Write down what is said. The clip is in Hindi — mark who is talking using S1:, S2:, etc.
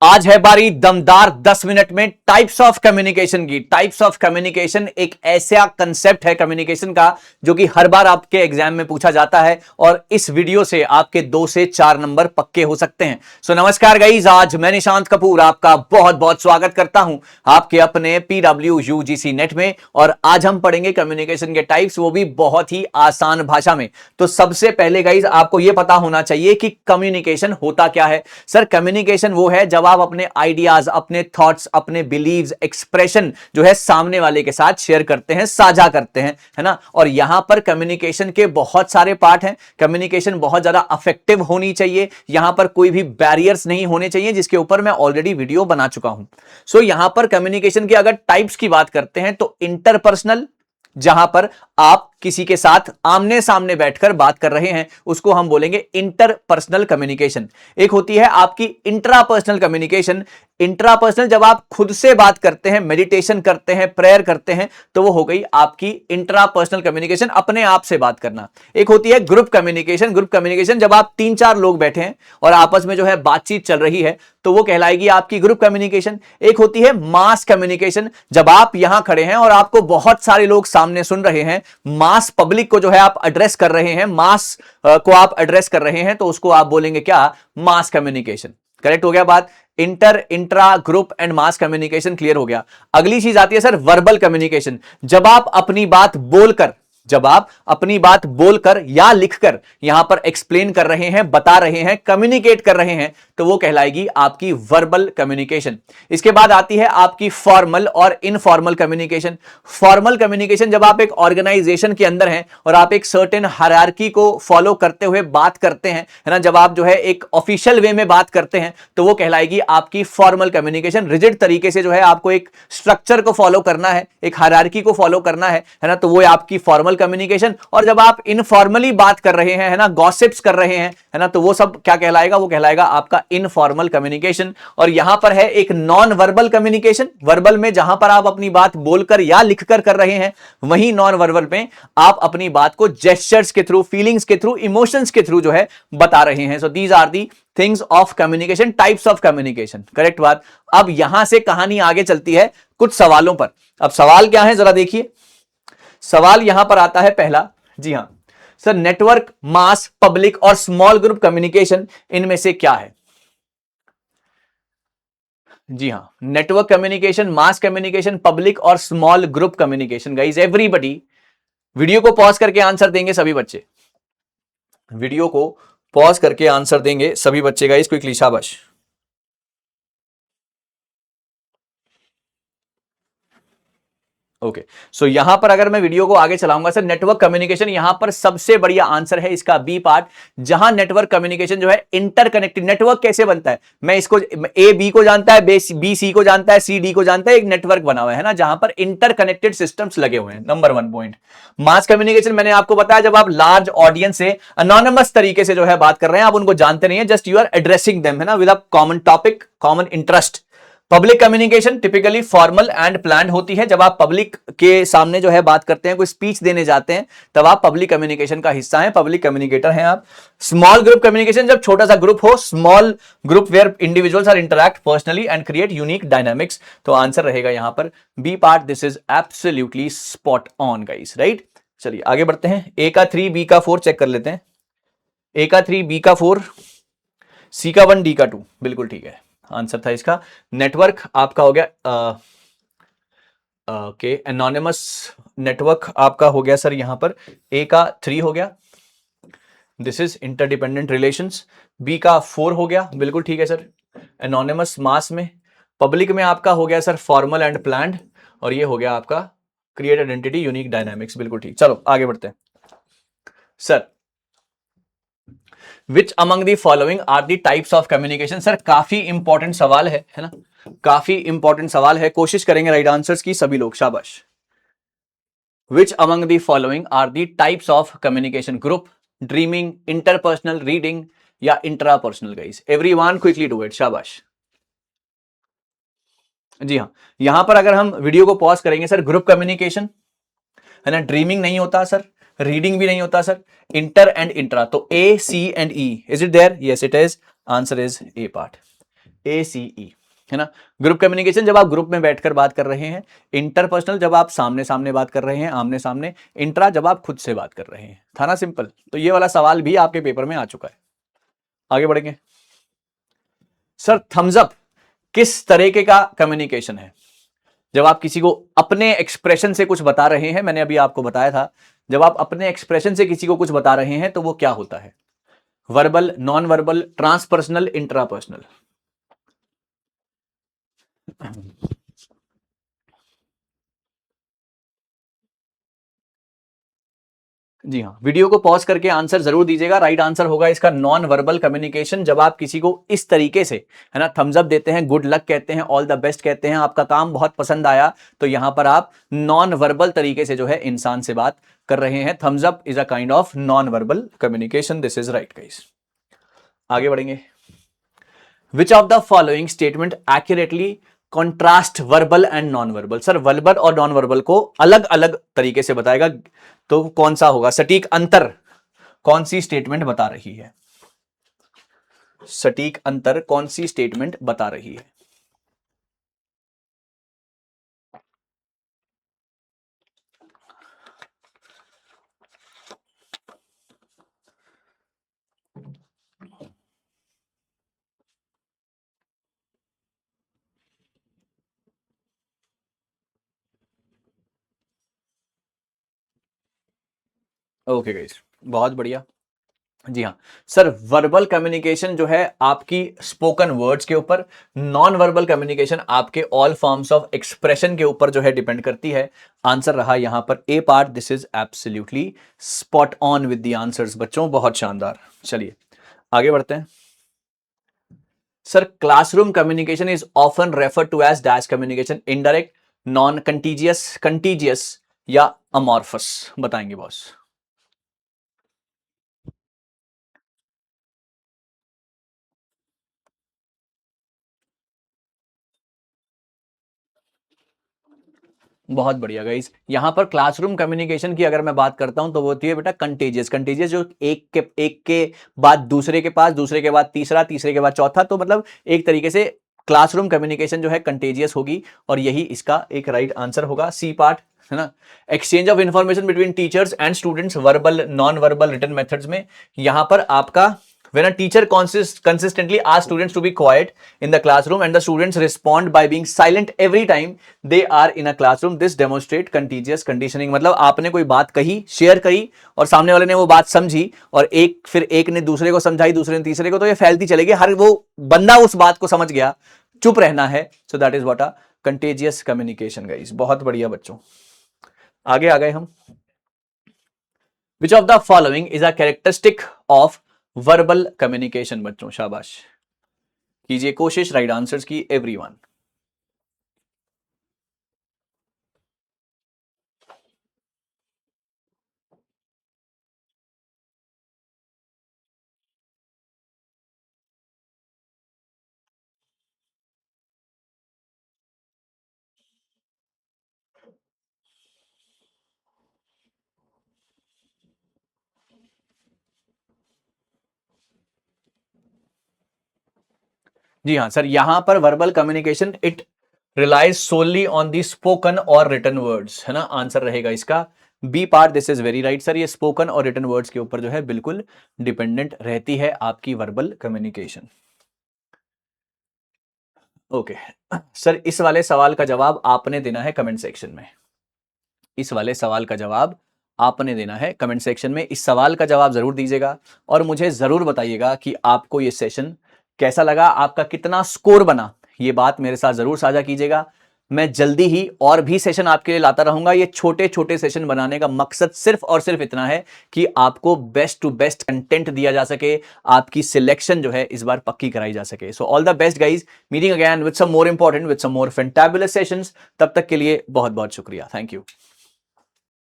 S1: आज है बारी दमदार 10 मिनट में टाइप्स ऑफ कम्युनिकेशन की। टाइप्स ऑफ कम्युनिकेशन एक ऐसा कंसेप्ट है कम्युनिकेशन का जो कि हर बार आपके एग्जाम में पूछा जाता है और इस वीडियो से आपके 2 से 4 नंबर पक्के हो सकते हैं। सो नमस्कार गाइस, आज मैं निशांत कपूर आपका बहुत बहुत स्वागत करता हूं आपके अपने PW UGC नेट में। और आज हम पढ़ेंगे कम्युनिकेशन के टाइप्स, वो भी बहुत ही आसान भाषा में। तो सबसे पहले गाइस आपको यह पता होना चाहिए कि कम्युनिकेशन होता क्या है। सर कम्युनिकेशन वो है जब आप अपने आइडियाज, अपने थॉट्स, अपने बिलीव्स, एक्सप्रेशन जो है सामने वाले के साथ शेयर करते हैं, साझा करते हैं, है ना। और यहां पर कम्युनिकेशन के बहुत सारे पार्ट हैं। कम्युनिकेशन बहुत ज्यादा इफेक्टिव होनी चाहिए, यहां पर कोई भी बैरियर्स नहीं होने चाहिए, जिसके ऊपर मैं ऑलरेडी वीडियो बना चुका हूं। सो यहां पर कम्युनिकेशन की अगर टाइप्स की बात करते हैं तो इंटरपर्सनल, जहां पर आप किसी के साथ आमने सामने बैठकर बात कर रहे हैं, उसको हम बोलेंगे इंटरपर्सनल कम्युनिकेशन। एक होती है आपकी इंट्रापर्सनल कम्युनिकेशन। इंट्रापर्सनल जब आप खुद से बात करते हैं, मेडिटेशन करते हैं, प्रेयर करते हैं, तो वो हो गई आपकी इंट्रापर्सनल कम्युनिकेशन, अपने आप से बात करना। एक होती है ग्रुप कम्युनिकेशन। ग्रुप कम्युनिकेशन जब आप 3-4 लोग बैठे हैं और आपस में जो है बातचीत चल रही है, तो वो कहलाएगी आपकी ग्रुप कम्युनिकेशन। एक होती है मास कम्युनिकेशन, जब आप यहां खड़े हैं और आपको बहुत सारे लोग सामने सुन रहे हैं, मास पब्लिक को जो है आप एड्रेस कर रहे हैं, मास को आप एड्रेस कर रहे हैं, तो उसको आप बोलेंगे क्या? Mass communication. करेक्ट हो गया बात। Inter, intra, group and mass communication clear हो गया। अगली चीज आती है सर वर्बल कम्युनिकेशन। जब आप अपनी बात बोलकर या लिखकर यहां पर एक्सप्लेन कर रहे हैं, बता रहे हैं, कम्युनिकेट कर रहे हैं, तो वो कहलाएगी आपकी वर्बल कम्युनिकेशन। इसके बाद आती है आपकी फॉर्मल और इनफॉर्मल कम्युनिकेशन। फॉर्मल कम्युनिकेशन जब आप एक ऑर्गेनाइजेशन के अंदर हैं और आप एक सर्टेन हायरार्की को फॉलो करते हुए बात करते हैं, है ना, जब आप जो है एक ऑफिशियल वे में बात करते हैं, तो वो कहलाएगी आपकी फॉर्मल कम्युनिकेशन। रिजिड तरीके से जो है आपको एक स्ट्रक्चर को फॉलो करना है, एक हायरार्की को फॉलो करना है ना, तो वो आपकी फॉर्मल कम्युनिकेशन। और जब आप इनफॉर्मली बात कर रहे हैं, है ना, गॉसिप्स कर रहे हैं, है ना, तो वो सब क्या कहलाएगा? वो कहलाएगा आपका इनफॉर्मल कम्युनिकेशन। और यहां पर है एक नॉन वर्बल कम्युनिकेशन। वर्बल में जहां पर आप अपनी बात बोलकर या लिखकर कर रहे हैं, वहीं नॉन वर्बल में आप अपनी बात को जेस्चर्स के थ्रू, फीलिंग्स के थ्रू, इमोशंस के थ्रू जो है बता रहे हैं। So these are the things of communication, types of communication. Correct बात। अब यहां से कहानी आगे चलती है कुछ सवालों पर। अब सवाल क्या है जरा देखिए। सवाल यहां पर आता है पहला, जी हां सर, नेटवर्क, मास, पब्लिक और स्मॉल ग्रुप कम्युनिकेशन, इनमें से क्या है? जी हां, network communication, mass communication, public और small group communication. Guys everybody video को पॉज करके आंसर देंगे सभी बच्चे। वीडियो को पॉज करके आंसर देंगे सभी बच्चे गाइस, क्विकली, शाबाश। ओके, सो यहां पर अगर मैं वीडियो को आगे चलाऊंगा सर, नेटवर्क कम्युनिकेशन यहां पर सबसे बढ़िया आंसर है इसका बी पार्ट। जहां नेटवर्क कम्युनिकेशन जो है इंटरकनेक्टेड। नेटवर्क कैसे बनता है? मैं इसको, ए बी को जानता है, बी सी को जानता है, सी डी को जानता है, एक नेटवर्क बना हुआ है ना, जहां पर इंटरकनेक्टेड सिस्टम्स लगे हुए हैं। Number 1 point. मास कम्युनिकेशन मैंने आपको बताया, जब आप लार्ज ऑडियंस से अनोनिमस तरीके से जो है बात कर रहे हैं, आप उनको जानते नहीं है, just you are addressing them, है ना, with a common topic, common interest. Public communication typically formal and planned होती है। जब आप पब्लिक के सामने जो है बात करते हैं, कोई स्पीच देने जाते हैं, तब आप पब्लिक कम्युनिकेशन का हिस्सा हैं, पब्लिक कम्युनिकेटर हैं आप। स्मॉल ग्रुप कम्युनिकेशन जब छोटा सा ग्रुप हो, small group where individuals are interact personally and create unique dynamics. तो आंसर रहेगा यहां पर B part. This is absolutely spot on guys, right. चलिए आगे बढ़ते हैं। ए का 3, बी का 4 चेक कर लेते हैं। ए का 3, बी का 4, सी का 1, डी का 2, बिल्कुल ठीक है आंसर था इसका। नेटवर्क आपका हो गया ओके, एनोनिमस नेटवर्क आपका हो गया सर यहां पर। ए का 3 हो गया, this is interdependent relations. B का 4 हो गया, बिल्कुल ठीक है सर, एनोनिमस मास में। पब्लिक में आपका हो गया सर फॉर्मल एंड प्लान्ड, और ये हो गया आपका क्रिएट आइडेंटिटी, यूनिक डायनामिक्स, बिल्कुल ठीक। चलो आगे बढ़ते हैं sir. Which among the following are the types of communication. Sir काफी इंपॉर्टेंट सवाल है ना, काफी इंपॉर्टेंट सवाल है। कोशिश करेंगे राइट आंसर्स की सभी लोग, शाबाश। Which among the following are the types of communication? Group, dreaming, interpersonal, reading या intrapersonal? Guys everyone quickly do it, शाबाश। जी हाँ, यहां पर अगर हम वीडियो को पॉज करेंगे सर, ग्रुप कम्युनिकेशन है ना, ड्रीमिंग नहीं होता सर, रीडिंग भी नहीं होता सर, इंटर एंड इंट्रा। तो A, C and E, is it there? Yes it is, answer is A part. ACE, है ना। ग्रुप कम्युनिकेशन जब आप ग्रुप में बैठकर बात कर रहे हैं, इंटरपर्सनल जब आप सामने सामने बात कर रहे हैं, आमने सामने, इंट्रा जब आप खुद से बात कर रहे हैं। था ना सिंपल। तो ये वाला सवाल भी आपके पेपर में आ चुका है। आगे बढ़ेंगे। सर थम्स अप किस तरीके का कम्युनिकेशन है? जब आप किसी को अपने एक्सप्रेशन से कुछ बता रहे हैं, मैंने अभी आपको बताया था, जब आप अपने एक्सप्रेशन से किसी को कुछ बता रहे हैं तो वो क्या होता है? Verbal, non verbal, transpersonal, intrapersonal. जी हाँ, वीडियो को पॉज करके आंसर जरूर दीजिएगा। राइट आंसर होगा इसका नॉन वर्बल कम्युनिकेशन। जब आप किसी को इस तरीके से, है ना, थम्स अप देते हैं, गुड लक कहते हैं, ऑल द बेस्ट कहते हैं, आपका काम बहुत पसंद आया, तो यहां पर आप नॉन वर्बल तरीके से जो है इंसान से बात कर रहे हैं। Thumbs up is a kind of non verbal communication. This is right guys. आगे बढ़ेंगे। Which of the following statement accurately contrast verbal and non verbal? Sir verbal और नॉन वर्बल को अलग अलग तरीके से बताएगा, तो कौन सा होगा? सटीक अंतर कौन सी स्टेटमेंट बता रही है? सटीक अंतर कौन सी स्टेटमेंट बता रही है? ओके गाइस, बहुत बढ़िया। जी हाँ सर, वर्बल कम्युनिकेशन जो है आपकी स्पोकन वर्ड्स के ऊपर, नॉन वर्बल कम्युनिकेशन आपके ऑल फॉर्म्स ऑफ एक्सप्रेशन के ऊपर जो है डिपेंड करती है। आंसर रहा यहां पर A part. This is absolutely spot on with the answers बच्चों, बहुत शानदार। चलिए आगे बढ़ते हैं। Sir classroom communication is often refer to as dash communication, indirect, non contiguous, contiguous या अमॉर्फस? बताएंगे बॉस। बहुत बढ़िया गाइस। यहां पर क्लासरूम कम्युनिकेशन की अगर मैं बात करता हूं तो वो होती है बेटा कंटेजियस। कंटेजियस जो एक के बाद दूसरे के पास, दूसरे के बाद तीसरा, तीसरे के बाद चौथा, तो मतलब एक तरीके से क्लासरूम कम्युनिकेशन जो है कंटेजियस होगी, और यही इसका एक राइट आंसर होगा, सी पार्ट, है ना। Exchange of information between teachers and students, verbal, non verbal, written methods में, यहां पर आपका when a teacher consistently asks students to be quiet in the classroom and the students respond by being silent every time they are in a classroom, this demonstrate contagious conditioning। मतलब आपने कोई बात कही, शेयर करी, और सामने वाले ने वो बात समझी, और फिर एक ने दूसरे को समझाई, दूसरे ने तीसरे को, तो ये फैलती चलेगी, हर वो बंदा उस बात को समझ गया, चुप रहना है। So that is what a contagious communication guys. बहुत बढ़िया बच्चों, आगे आ गए हम। Which of the following is a characteristic of verbal communication? बच्चों शाबाश, कीजिए कोशिश राइट आंसर्स की एवरीवन। जी हाँ सर, यहां पर verbal communication it relies solely on the spoken और रिटन वर्ड्स, है ना। आंसर रहेगा इसका B part. This is very right sir, ये स्पोकन और रिटन वर्ड्स के ऊपर जो है बिल्कुल डिपेंडेंट रहती है आपकी वर्बल कम्युनिकेशन। ओके सर, इस वाले सवाल का जवाब आपने देना है कमेंट सेक्शन में। इस वाले सवाल का जवाब आपने देना है कमेंट सेक्शन में। इस सवाल का जवाब जरूर दीजिएगा, और मुझे जरूर बताइएगा कि आपको ये सेशन कैसा लगा, आपका कितना स्कोर बना, ये बात मेरे साथ जरूर साझा कीजिएगा। मैं जल्दी ही और भी सेशन आपके लिए लाता रहूंगा। ये छोटे छोटे सेशन बनाने का मकसद सिर्फ और सिर्फ इतना है कि आपको बेस्ट टू बेस्ट कंटेंट दिया जा सके, आपकी सिलेक्शन जो है इस बार पक्की कराई जा सके। So all the best guys, meeting again with some more important, with some more fantabulous sessions. तब तक के लिए बहुत बहुत शुक्रिया, थैंक यू।